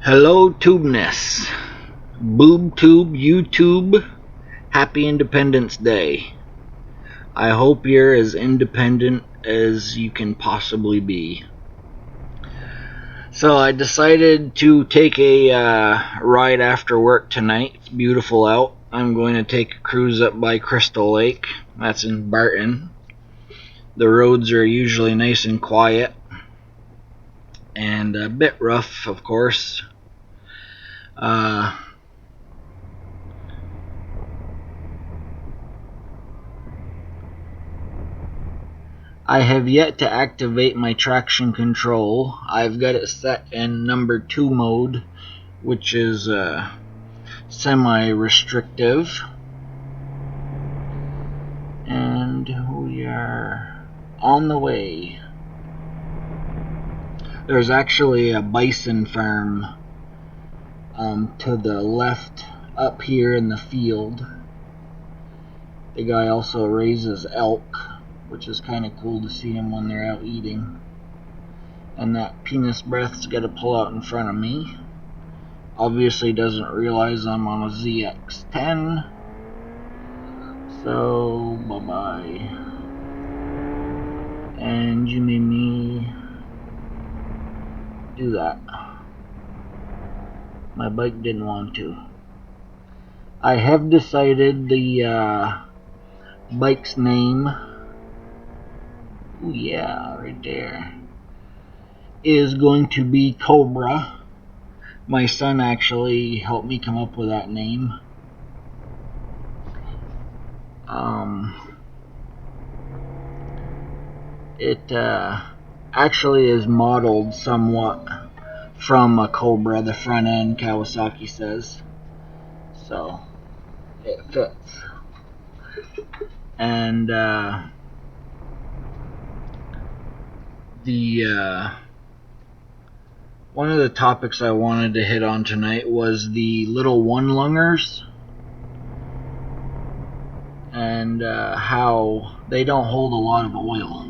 Hello, Tubeness. BoobTube, YouTube, Happy Independence Day. I hope you're as independent as you can possibly be. So I decided to take a ride after work tonight. It's beautiful out. I'm going to take a cruise up by Crystal Lake. That's in Barton. The roads are usually nice and quiet. And a bit rough, of course. I have yet to activate my traction control. I've got it set in number 2 mode, which is semi-restrictive. And we are on the way. There's actually a bison farm to the left up here in the field. The guy also raises elk, which is kind of cool to see them when they're out eating. And that penis breath's got to pull out in front of me. Obviously doesn't realize I'm on a ZX10. So, bye-bye. And you made me do that. My bike didn't want to. I have decided the bike's name, ooh yeah, right there, is going to be Cobra. My son actually helped me come up with that name. It actually is modeled somewhat from a Cobra, the front end, Kawasaki says. So, it fits. And one of the topics I wanted to hit on tonight was the little one-lungers and how they don't hold a lot of oil.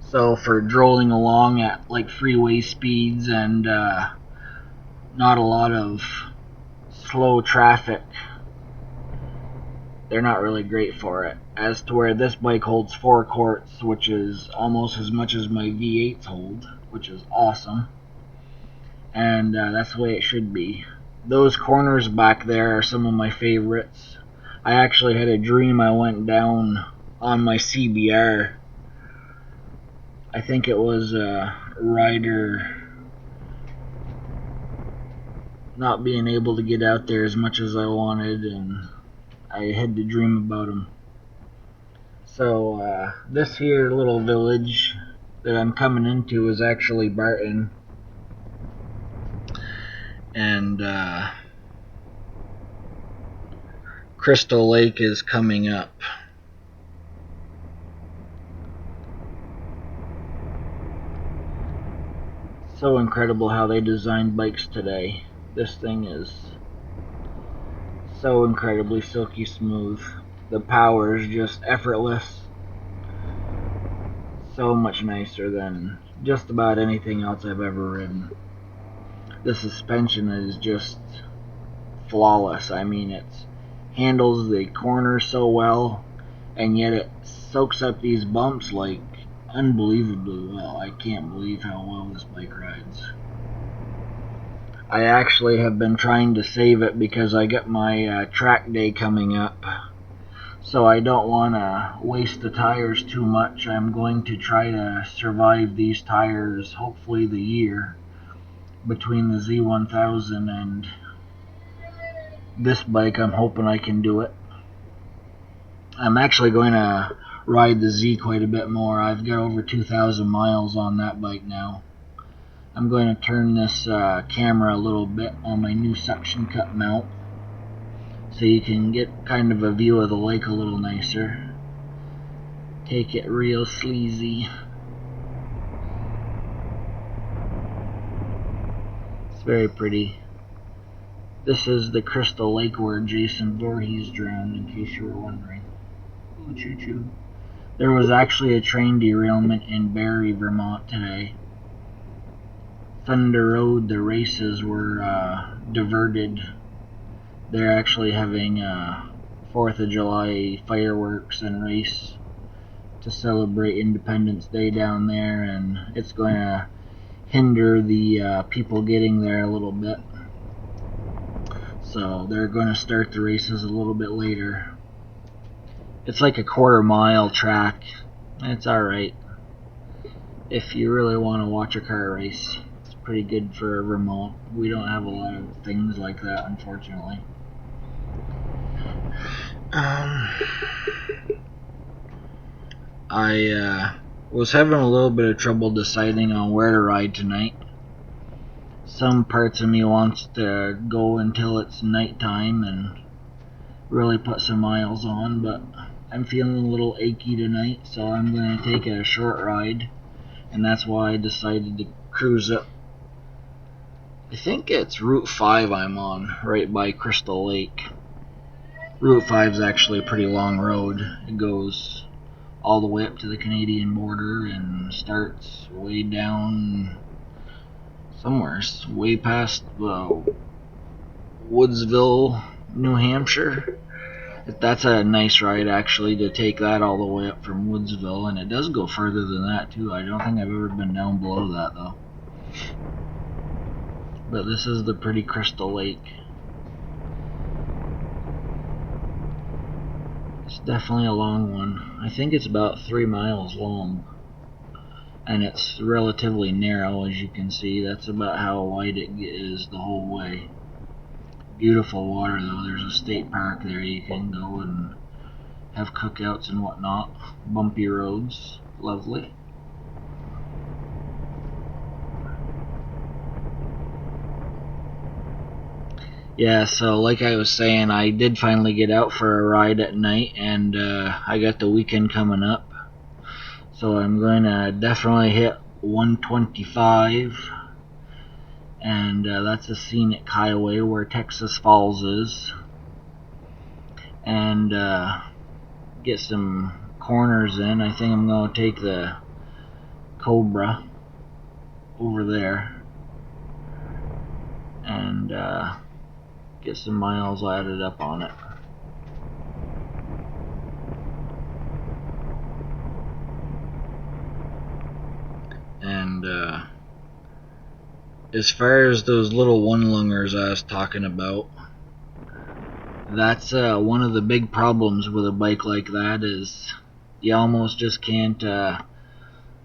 So for drolling along at like freeway speeds and not a lot of slow traffic, they're not really great for it. As to where this bike holds 4 quarts, which is almost as much as my V8s hold, which is awesome. And that's the way it should be. Those corners back there are some of my favorites. I actually had a dream I went down on my CBR. I think it was a rider not being able to get out there as much as I wanted, and I had to dream about him. So this here little village that I'm coming into is actually Barton. And Crystal Lake is coming up. So incredible how they designed bikes today. This thing is so incredibly silky smooth. The power is just effortless. So much nicer than just about anything else I've ever ridden. The suspension is just flawless. I mean, it handles the corners so well, and yet it soaks up these bumps like unbelievably well. I can't believe how well this bike rides. I actually have been trying to save it because I got my track day coming up. So I don't want to waste the tires too much. I'm going to try to survive these tires, hopefully the year, between the Z1000 and this bike. I'm hoping I can do it. I'm actually going to ride the Z quite a bit more. I've got over 2,000 miles on that bike now. I'm going to turn this camera a little bit on my new suction cup mount so you can get kind of a view of the lake a little nicer. Take it real sleazy. It's very pretty. This is the Crystal Lake where Jason Voorhees drowned, in case you were wondering. Ooh, choo-choo. There was actually a train derailment in Barrie, Vermont today. Thunder Road, the races were diverted. They're actually having 4th of July fireworks and race to celebrate Independence Day down there, and it's going to hinder the people getting there a little bit. So they're going to start the races a little bit later. It's like a quarter-mile track. It's alright if you really want to watch a car race. It's pretty good for Vermont. We don't have a lot of things like that, unfortunately. I was having a little bit of trouble deciding on where to ride tonight. Some parts of me wants to go until it's nighttime and really put some miles on, but I'm feeling a little achy tonight, so I'm going to take a short ride, and that's why I decided to cruise up. I think it's Route 5 I'm on, right by Crystal Lake. Route 5 is actually a pretty long road. It goes all the way up to the Canadian border and starts way down somewhere, way past Woodsville, New Hampshire. That's a nice ride, actually, to take that all the way up from Woodsville, and it does go further than that too. I don't think I've ever been down below that though. But this is the pretty Crystal Lake. It's definitely a long one. I think it's about 3 miles long, and it's relatively narrow, as you can see. That's about how wide it is the whole way. Beautiful water though. There's a state park there. You can go and have cookouts and whatnot. Bumpy roads. Lovely. Yeah, so like I was saying, I did finally get out for a ride at night, and I got the weekend coming up. So I'm going to definitely hit 125, and that's a scenic highway where Texas Falls is. And get some corners in. I think I'm going to take the Cobra over there and get some miles added up on it. And as far as those little one-lungers I was talking about, that's one of the big problems with a bike like that is you almost just can't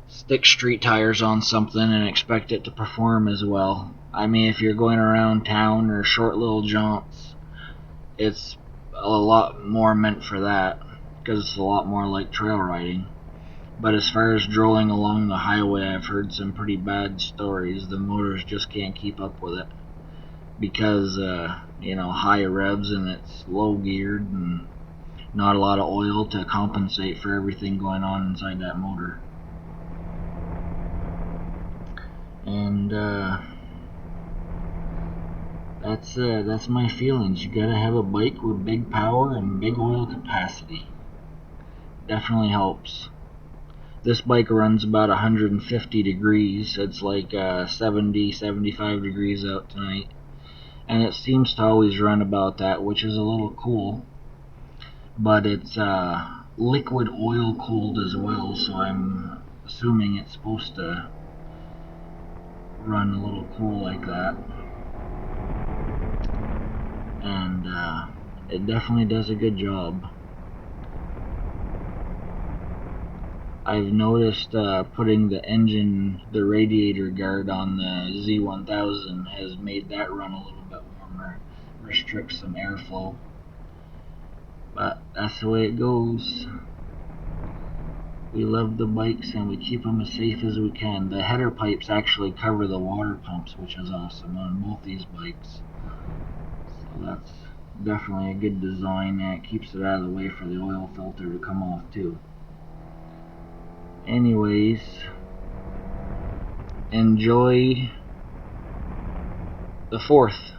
stick street tires on something and expect it to perform as well. I mean, if you're going around town or short little jaunts, it's a lot more meant for that, because it's a lot more like trail riding. But as far as drolling along the highway, I've heard some pretty bad stories. The motors just can't keep up with it because, high revs and it's low geared and not a lot of oil to compensate for everything going on inside that motor. And that's my feelings. You gotta have a bike with big power and big oil capacity. Definitely helps. This bike runs about 150 degrees. It's like 70, 75 degrees out tonight. And it seems to always run about that, which is a little cool. But it's liquid oil cooled as well, so I'm assuming it's supposed to run a little cool like that. And it definitely does a good job. I've noticed putting the radiator guard on the Z1000 has made that run a little bit warmer, restricts some airflow. But that's the way it goes. We love the bikes and we keep them as safe as we can. The header pipes actually cover the water pumps, which is awesome on both these bikes. So that's definitely a good design, and it keeps it out of the way for the oil filter to come off too. Anyways, enjoy the 4th.